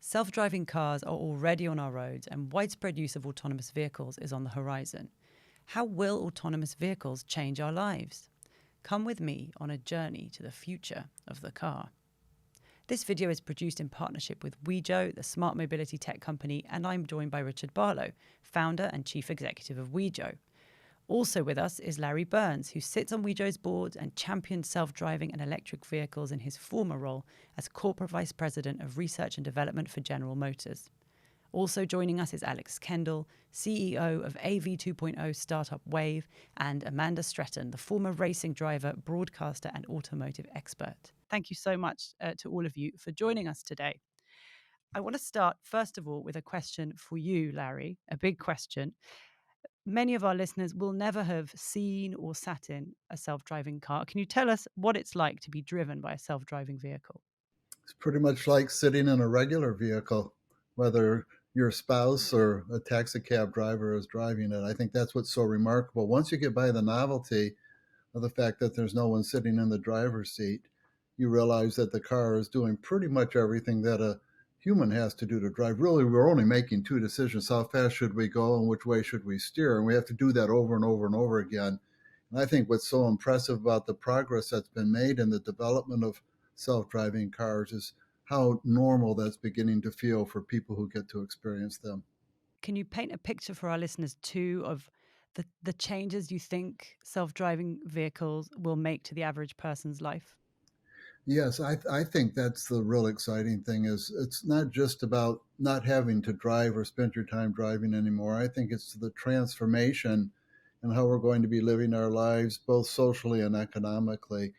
Self-driving cars are already on our roads and widespread use of autonomous vehicles is on the horizon. How will autonomous vehicles change our lives? Come with me on a journey to the future of the car. This video is produced in partnership with Wejo, the smart mobility tech company, and I'm joined by Richard Barlow, founder and chief executive of Wejo. Also with us is Larry Burns, who sits on Wejo's board and champions self-driving and electric vehicles in his former role as corporate vice president of research and development for General Motors. Also joining us is Kendall, CEO of AV 2.0 startup Wayve, and Amanda Stretton, the former racing driver, broadcaster, and automotive expert. Thank you so much to all of you for joining us today. I want to start, first of all, with a question for you, Larry, a big question. Many of our listeners will never have seen or sat in a self-driving car. Can you tell us what it's like to be driven by a self-driving vehicle? It's pretty much like sitting in a regular vehicle, whether your spouse or a taxi cab driver is driving it. I think that's what's so remarkable. Once you get by the novelty of the fact that there's no one sitting in the driver's seat, you realize that the car is doing pretty much everything that a human has to do to drive. Really, we're only making two decisions. How fast should we go and which way should we steer? And we have to do that over and over and over again. And I think what's so impressive about the progress that's been made in the development of self-driving cars is how normal that's beginning to feel for people who get to experience them. Can you paint a picture for our listeners too of the changes you think self-driving vehicles will make to the average person's life? Yes, I think that's the real exciting thing is it's not just about not having to drive or spend your time driving anymore. I think it's the transformation in how we're going to be living our lives, both socially and economically.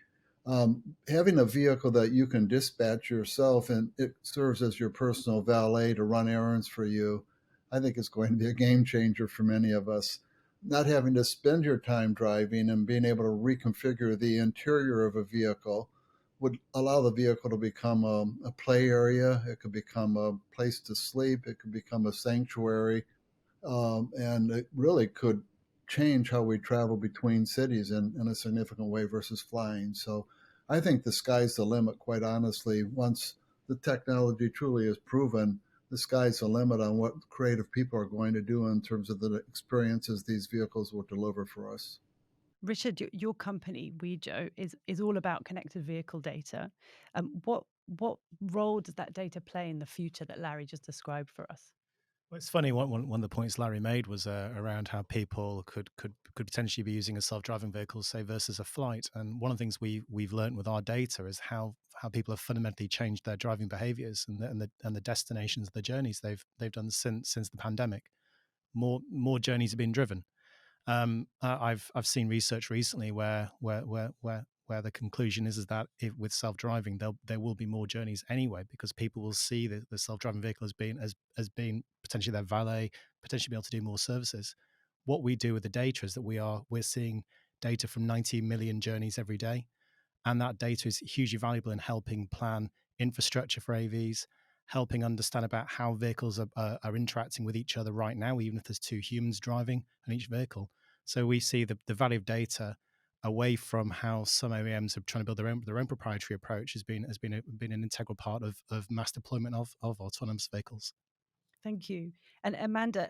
Having a vehicle that you can dispatch yourself and it serves as your personal valet to run errands for you, I think it's going to be a game changer for many of us. Not having to spend your time driving and being able to reconfigure the interior of a vehicle would allow the vehicle to become a play area. It could become a place to sleep. It could become a sanctuary. And it really could change how we travel between cities in a significant way versus flying. So I think the sky's the limit, quite honestly. Once the technology truly is proven, the sky's the limit on what creative people are going to do in terms of the experiences these vehicles will deliver for us. Richard, your company, Wejo, is all about connected vehicle data. What role does that data play in the future that Larry just described for us? Well, it's funny. One of the points Larry made was around how people could potentially be using a self-driving vehicle, say, versus a flight. And one of the things we've learned with our data is how people have fundamentally changed their driving behaviors and the destinations, the journeys they've done since the pandemic. More journeys have been driven. I've seen research recently where the conclusion is that with self-driving there will be more journeys anyway, because people will see the self-driving vehicle as being potentially their valet, potentially be able to do more services. What we do with the data is that we're seeing data from 90 million journeys every day, and that data is hugely valuable in helping plan infrastructure for AVs, helping understand about how vehicles are interacting with each other right now, even if there's two humans driving on each vehicle. So we see the value of data away from how some OEMs are trying to build their own proprietary approach has been an integral part of mass deployment of autonomous vehicles. Thank you. And Amanda,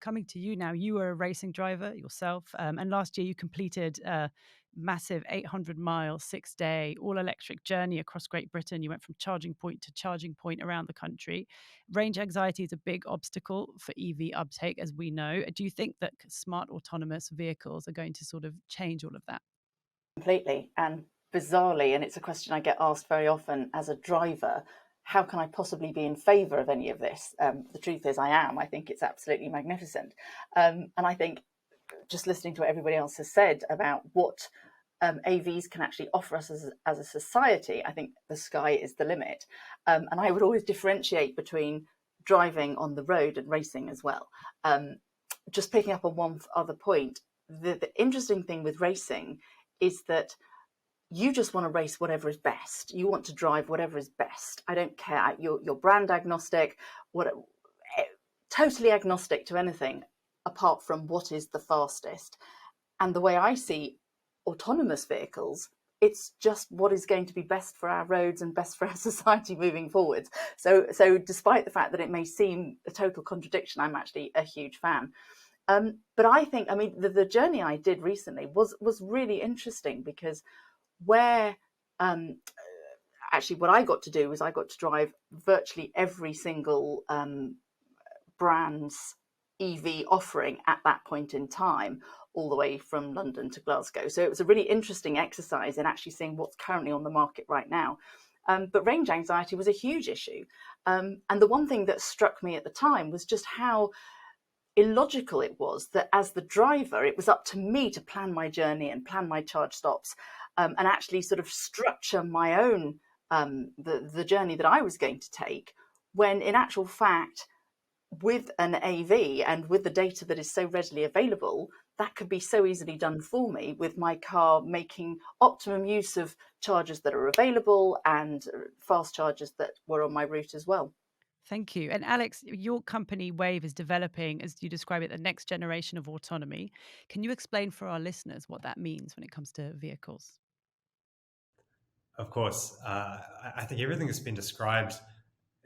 coming to you now, you were a racing driver yourself, and last year you completed a massive 800-mile, 6-day, all-electric journey across Great Britain. You went from charging point to charging point around the country. Range anxiety is a big obstacle for EV uptake, as we know. Do you think that smart autonomous vehicles are going to sort of change all of that? Completely. And bizarrely, and it's a question I get asked very often as a driver, how can I possibly be in favour of any of this? The truth is I am. I think it's absolutely magnificent. And I think just listening to what everybody else has said about what AVs can actually offer us as a society, I think the sky is the limit. And I would always differentiate between driving on the road and racing as well. Just picking up on one other point, the interesting thing with racing is that you just want to race whatever is best. You want to drive whatever is best. I don't care. You're brand agnostic, totally agnostic to anything apart from what is the fastest. And the way I see autonomous vehicles it's just what is going to be best for our roads and best for our society moving forwards. So despite the fact that it may seem a total contradiction, I'm actually a huge fan. But I think, I mean, the journey I did recently was really interesting, because where actually what I got to do was I got to drive virtually every single brand's EV offering at that point in time, all the way from London to Glasgow. So it was a really interesting exercise in actually seeing what's currently on the market right now. But range anxiety was a huge issue. And the one thing that struck me at the time was just how illogical it was that as the driver, it was up to me to plan my journey and plan my charge stops, and actually sort of structure my own the journey that I was going to take, when in actual fact, with an AV and with the data that is so readily available, that could be so easily done for me, with my car making optimum use of chargers that are available and fast chargers that were on my route as well. Thank you. And Alex, your company Wayve is developing, as you describe it, the next generation of autonomy. Can you explain for our listeners what that means when it comes to vehicles? Of course. I think everything that's been described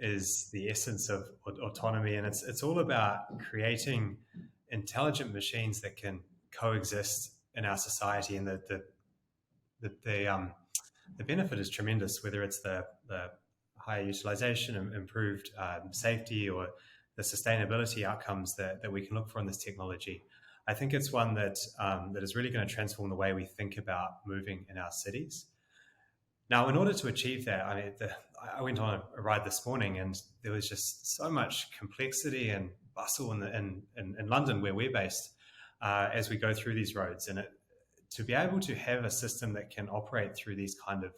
is the essence of autonomy, and it's all about creating intelligent machines that can coexist in our society, and the benefit is tremendous, whether it's the higher utilization, improved safety, or the sustainability outcomes that we can look for in this technology. I think it's one that is really going to transform the way we think about moving in our cities. Now, in order to achieve that, I went on a ride this morning, and there was just so much complexity and bustle in London, where we're based, as we go through these roads. And to be able to have a system that can operate through these kind of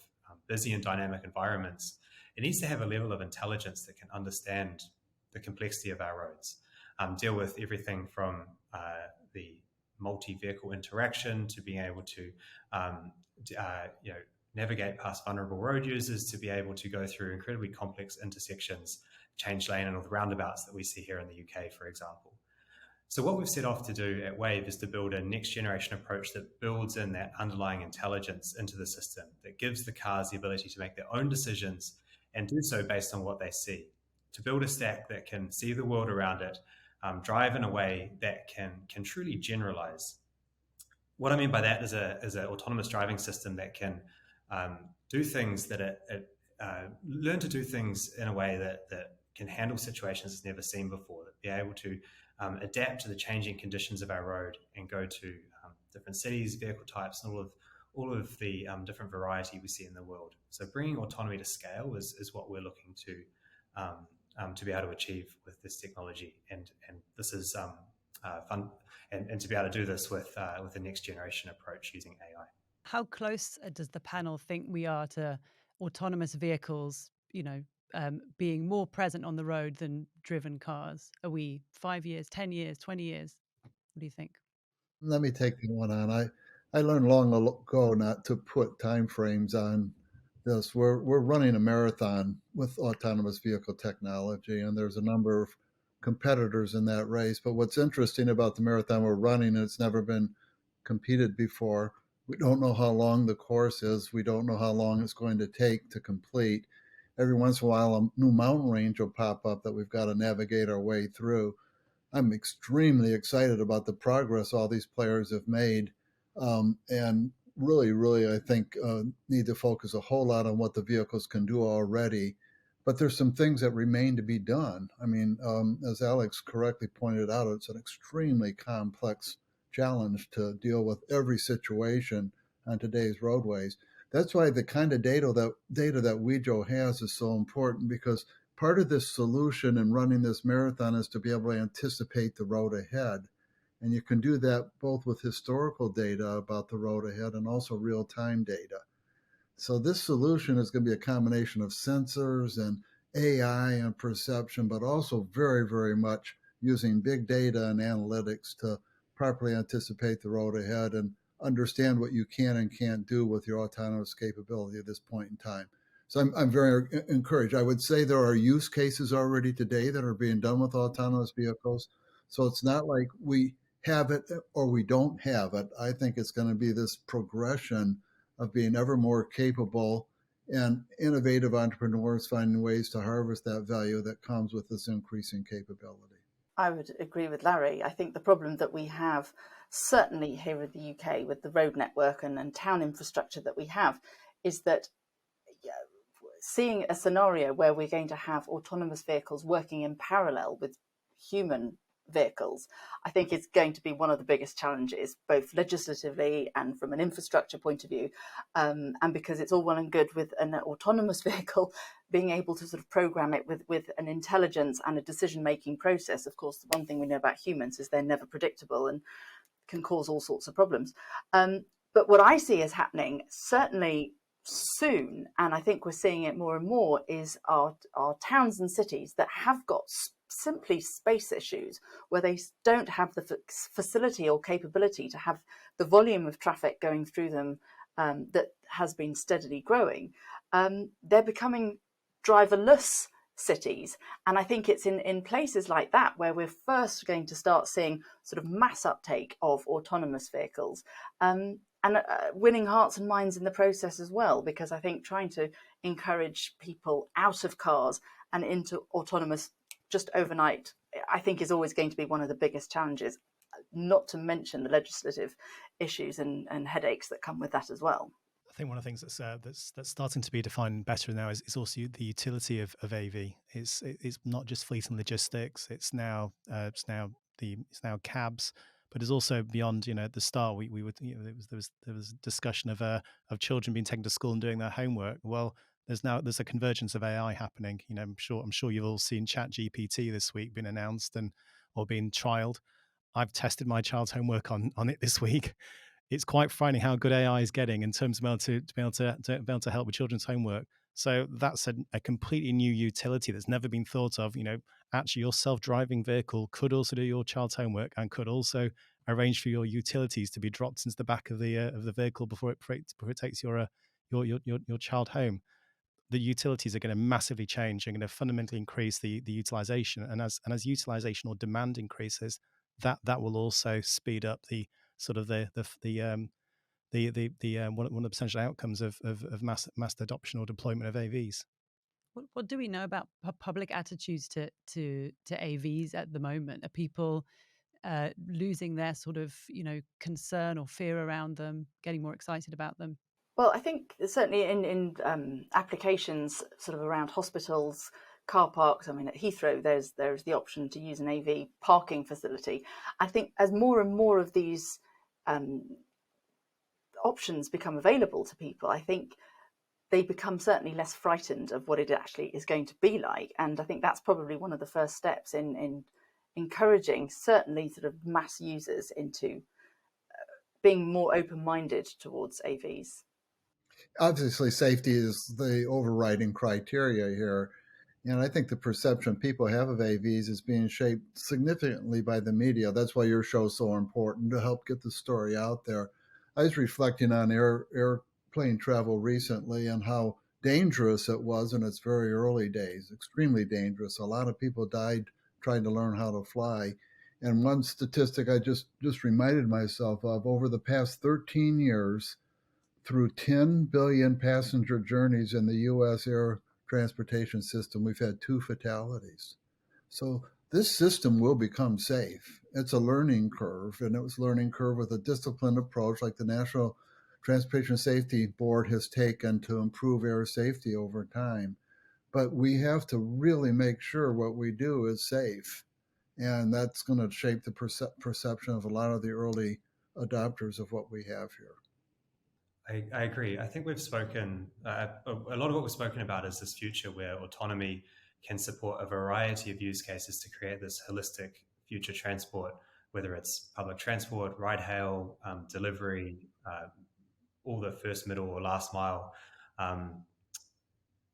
busy and dynamic environments, it needs to have a level of intelligence that can understand the complexity of our roads, deal with everything from the multi-vehicle interaction to being able to navigate past vulnerable road users, to be able to go through incredibly complex intersections, change lane, and all the roundabouts that we see here in the UK, for example. So what we've set off to do at Wayve is to build a next generation approach that builds in that underlying intelligence into the system, that gives the cars the ability to make their own decisions and do so based on what they see, to build a stack that can see the world around it, drive in a way that can truly generalize. What I mean by that is an autonomous driving system that can do things that learn to do things in a way that can handle situations it's never seen before, that be able to adapt to the changing conditions of our road and go to different cities, vehicle types, and all of the different variety we see in the world. So bringing autonomy to scale is what we're looking to be able to achieve with this technology, and this is fun, and to be able to do this with a next generation approach using AI. How close does the panel think we are to autonomous vehicles, being more present on the road than driven cars? Are we 5 years, 10 years, 20 years? What do you think? Let me take one on. I learned long ago not to put time frames on this. We're running a marathon with autonomous vehicle technology, and there's a number of competitors in that race. But what's interesting about the marathon we're running, and it's never been competed before, we don't know how long the course is. We don't know how long it's going to take to complete. Every once in a while, a new mountain range will pop up that we've got to navigate our way through. I'm extremely excited about the progress all these players have made, and really, I think need to focus a whole lot on what the vehicles can do already. But there's some things that remain to be done. I mean, as Alex correctly pointed out, it's an extremely complex challenge to deal with every situation on today's roadways. That's why the kind of data that Wejo has is so important, because part of this solution in running this marathon is to be able to anticipate the road ahead. And you can do that both with historical data about the road ahead and also real-time data. So this solution is going to be a combination of sensors and AI and perception, but also very, very much using big data and analytics to properly anticipate the road ahead and understand what you can and can't do with your autonomous capability at this point in time. So I'm very encouraged. I would say there are use cases already today that are being done with autonomous vehicles. So it's not like we have it or we don't have it. I think it's going to be this progression of being ever more capable, and innovative entrepreneurs finding ways to harvest that value that comes with this increasing capability. I would agree with Larry. I think the problem that we have, certainly here in the UK, with the road network and town infrastructure that we have, is that seeing a scenario where we're going to have autonomous vehicles working in parallel with human vehicles, I think is going to be one of the biggest challenges, both legislatively and from an infrastructure point of view. And because it's all well and good with an autonomous vehicle being able to sort of program it with an intelligence and a decision-making process. Of course, the one thing we know about humans is they're never predictable and can cause all sorts of problems. But what I see is happening, certainly soon, and I think we're seeing it more and more, is our towns and cities that have got simply space issues where they don't have the facility or capability to have the volume of traffic going through them that has been steadily growing. They're becoming driverless cities, and I think it's in places like that where we're first going to start seeing sort of mass uptake of autonomous vehicles, and winning hearts and minds in the process as well, because I think trying to encourage people out of cars and into autonomous just overnight, I think, is always going to be one of the biggest challenges, not to mention the legislative issues and headaches that come with that as well. I think one of the things that's starting to be defined better now is also the utility of AV. It's not just fleet and logistics. It's now cabs, but it's also beyond. At the start we would there was discussion of children being taken to school and doing their homework. Well, there's a convergence of AI happening. I'm sure you've all seen ChatGPT this week being announced or being trialed. I've tested my child's homework on it this week. It's quite frightening how good AI is getting in terms of to be able to help with children's homework. So that's a completely new utility that's never been thought of. Actually, your self-driving vehicle could also do your child's homework and could also arrange for your utilities to be dropped into the back of the vehicle before it takes your child home. The utilities are going to massively change and going to fundamentally increase the utilization, and as utilization or demand increases, that will also speed up the sort of one of the potential outcomes of mass adoption or deployment of AVs. What do we know about public attitudes to AVs at the moment? Are people losing their sort of concern or fear around them, getting more excited about them? Well, I think certainly in applications sort of around hospitals, car parks. I mean, at Heathrow, there's the option to use an AV parking facility. I think as more and more of these options become available to people, I think they become certainly less frightened of what it actually is going to be like. And I think that's probably one of the first steps in encouraging certainly sort of mass users into being more open-minded towards AVs. Obviously, safety is the overriding criteria here. And I think the perception people have of AVs is being shaped significantly by the media. That's why your show is so important, to help get the story out there. I was reflecting on airplane travel recently and how dangerous it was in its very early days, extremely dangerous. A lot of people died trying to learn how to fly. And one statistic I just reminded myself of, over the past 13 years, through 10 billion passenger journeys in the U.S. air transportation system, we've had 2 fatalities. So this system will become safe. It's a learning curve, and it was a learning curve with a disciplined approach like the National Transportation Safety Board has taken to improve air safety over time. But we have to really make sure what we do is safe. And that's going to shape the perception of a lot of the early adopters of what we have here. I agree. I think we've spoken, a lot of what we've spoken about is this future where autonomy can support a variety of use cases to create this holistic future transport, whether it's public transport, ride hail, delivery, all the first, middle, or last mile.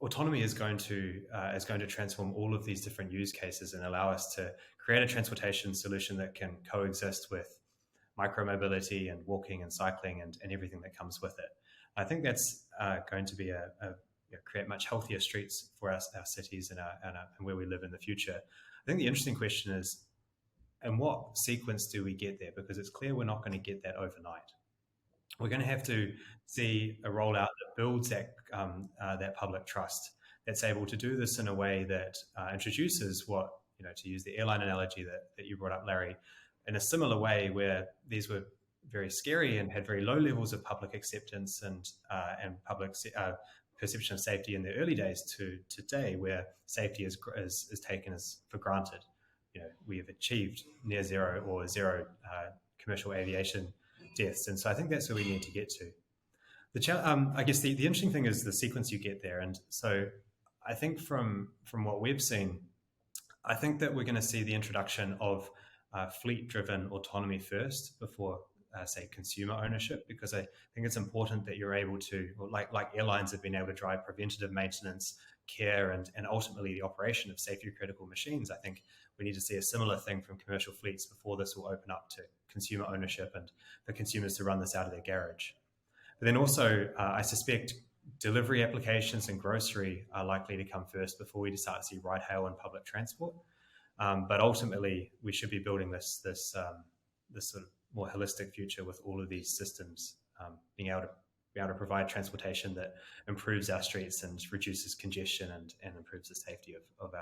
Autonomy is going to transform all of these different use cases and allow us to create a transportation solution that can coexist with micromobility and walking and cycling and everything that comes with it. I think that's going to be create much healthier streets for us, our cities, and where we live in the future. I think the interesting question is, in what sequence do we get there? Because it's clear we're not going to get that overnight. we're going to have to see a rollout that builds that public trust, that's able to do this in a way that introduces what, to use the airline analogy that you brought up, Larry, in a similar way where these were very scary and had very low levels of public acceptance and public perception of safety in the early days to today, where safety is taken as for granted. We have achieved near zero or zero commercial aviation deaths, and so I think that's where we need to get to. I guess the interesting thing is the sequence you get there, and so I think from what we've seen, I think that we're going to see the introduction of fleet-driven autonomy first before, say, consumer ownership, because I think it's important that you're able to, like airlines have been able to drive preventative maintenance, care, and ultimately the operation of safety-critical machines. I think we need to see a similar thing from commercial fleets before this will open up to consumer ownership and for consumers to run this out of their garage. But then also, I suspect delivery applications and grocery are likely to come first before we start to see ride hail and public transport. But ultimately, we should be building this sort of more holistic future with all of these systems being able to provide transportation that improves our streets and reduces congestion and improves the safety of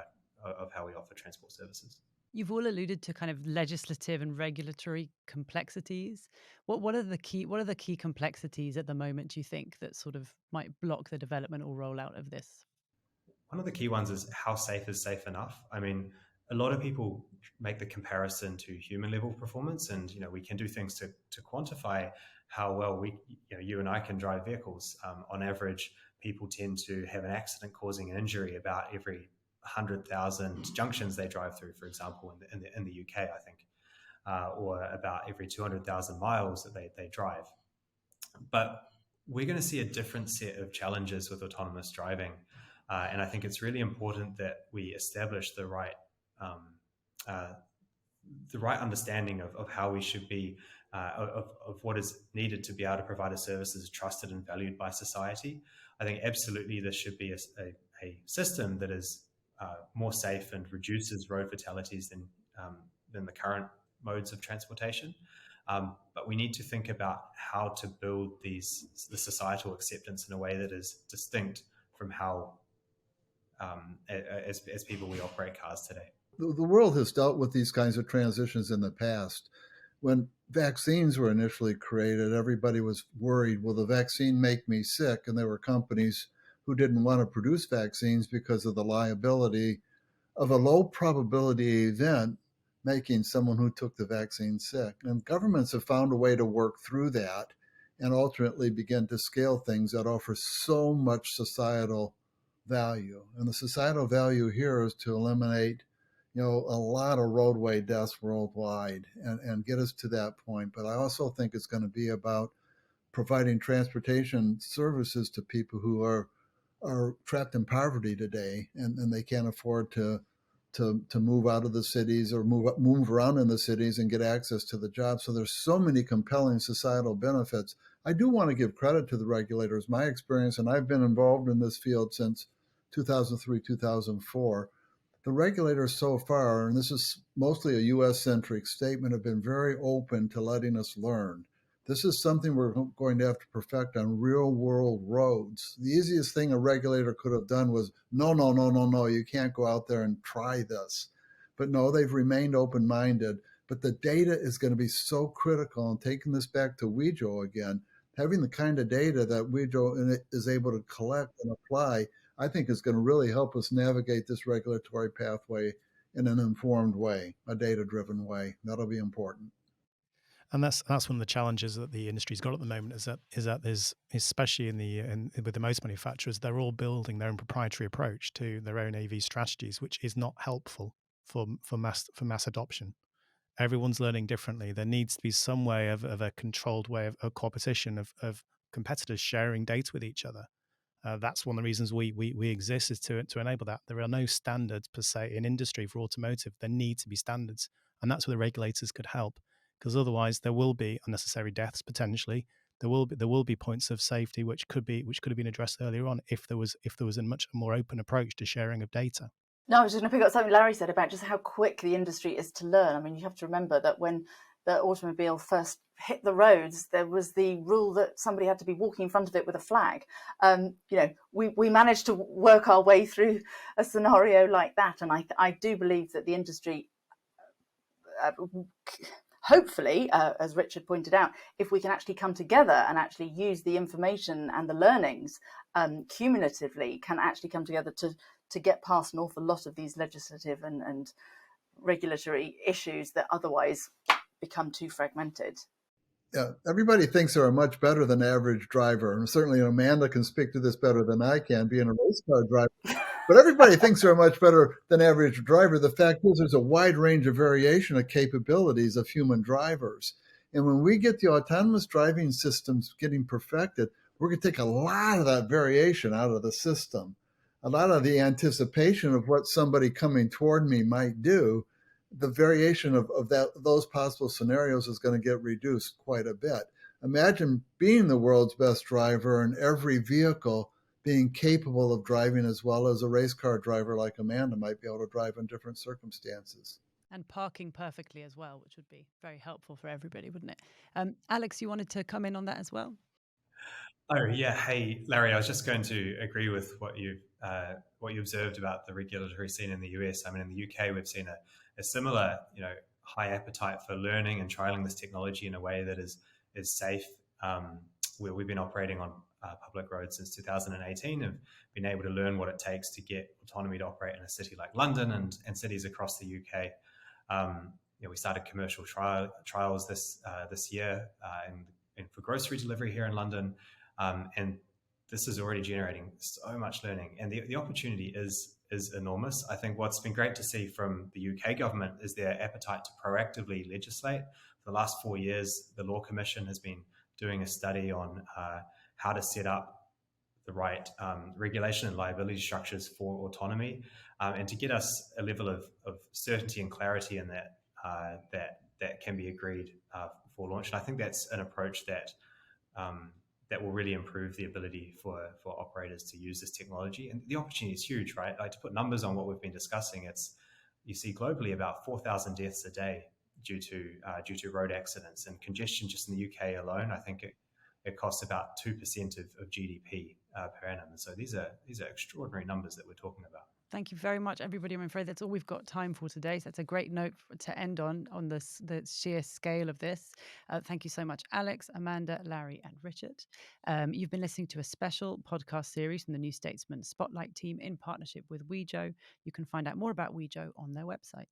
how we offer transport services. You've all alluded to kind of legislative and regulatory complexities. What are the key complexities at the moment, do you think, that sort of might block the development or rollout of this? One of the key ones is how safe is safe enough. I mean, a lot of people make the comparison to human level performance, and we can do things to quantify how well you and I can drive vehicles. On average, people tend to have an accident causing an injury about every 100,000 junctions they drive through, for example, in the UK, I think, or about every 200,000 miles that they drive. But we're going to see a different set of challenges with autonomous driving, and I think it's really important that we establish the right understanding of how we should be, of what is needed to be able to provide a service that is trusted and valued by society. I think absolutely this should be a system that is more safe and reduces road fatalities than the current modes of transportation. But we need to think about how to build the societal acceptance in a way that is distinct from how, as people, we operate cars today. The world has dealt with these kinds of transitions in the past. When vaccines were initially created, everybody was worried, will the vaccine make me sick? And there were companies who didn't want to produce vaccines because of the liability of a low probability event making someone who took the vaccine sick. And governments have found a way to work through that and ultimately begin to scale things that offer so much societal value. And the societal value here is to eliminate a lot of roadway deaths worldwide and get us to that point. But I also think it's going to be about providing transportation services to people who are trapped in poverty today, and they can't afford to move out of the cities or move around in the cities and get access to the jobs. So there's so many compelling societal benefits. I do want to give credit to the regulators. My experience, and I've been involved in this field since 2003, 2004, the regulators so far, and this is mostly a U.S.-centric statement, have been very open to letting us learn. This is something we're going to have to perfect on real-world roads. The easiest thing a regulator could have done was, no, you can't go out there and try this. But no, they've remained open-minded. But the data is going to be so critical, and taking this back to Wejo again, having the kind of data that Wejo is able to collect and apply, I think is going to really help us navigate this regulatory pathway in an informed way, a data-driven way. That'll be important. And that's one of the challenges that the industry's got at the moment is that there's, especially with the most manufacturers, they're all building their own proprietary approach to their own AV strategies, which is not helpful for mass adoption. Everyone's learning differently. There needs to be some way of a controlled way of competition of competitors sharing data with each other. That's one of the reasons we exist, is to enable that. There are no standards per se in industry for automotive. There need to be standards, and that's where the regulators could help. Because otherwise, there will be unnecessary deaths potentially. There will be points of safety which could have been addressed earlier on if there was a much more open approach to sharing of data. No, I was just going to pick up something Larry said about just how quick the industry is to learn. I mean, you have to remember that when the automobile first hit the roads, there was the rule that somebody had to be walking in front of it with a flag. We managed to work our way through a scenario like that, and I do believe that the industry, hopefully, as Richard pointed out, if we can actually come together and actually use the information and the learnings cumulatively, can actually come together to get past an awful lot of these legislative and regulatory issues that otherwise become too fragmented. Yeah, everybody thinks they're a much better than average driver. And certainly Amanda can speak to this better than I can, being a race car driver. But everybody thinks they're a much better than average driver. The fact is there's a wide range of variation of capabilities of human drivers. And when we get the autonomous driving systems getting perfected, we're going to take a lot of that variation out of the system. A lot of the anticipation of what somebody coming toward me might do, the variation of those possible scenarios is going to get reduced quite a bit. Imagine being the world's best driver and every vehicle being capable of driving as well as a race car driver like Amanda might be able to drive in different circumstances. And parking perfectly as well, which would be very helpful for everybody, wouldn't it? Alex, you wanted to come in on that as well? Oh yeah, hey Larry, I was just going to agree with what you observed about the regulatory scene in the US. I mean, in the UK, we've seen a similar, high appetite for learning and trialing this technology in a way that is safe. Where we've been operating on public roads since 2018, and been able to learn what it takes to get autonomy to operate in a city like London and cities across the UK. We started commercial trials this year and for grocery delivery here in London. And this is already generating so much learning, and the opportunity is enormous. I think what's been great to see from the UK government is their appetite to proactively legislate. For the last 4 years, the Law Commission has been doing a study on how to set up the right regulation and liability structures for autonomy, and to get us a level of certainty and clarity in that that can be agreed for launch. And I think that's an approach that will really improve the ability for operators to use this technology. And the opportunity is huge, right? Like, to put numbers on what we've been discussing, you see globally about 4,000 deaths a day due to road accidents, and congestion just in the UK alone, I think it costs about 2% of GDP per annum. And so these are extraordinary numbers that we're talking about. Thank you very much, everybody. I'm afraid that's all we've got time for today. So that's a great note to end on the sheer scale of this. Thank you so much, Alex, Amanda, Larry, and Richard. You've been listening to a special podcast series from the New Statesman Spotlight team in partnership with Wejo. You can find out more about Wejo on their website.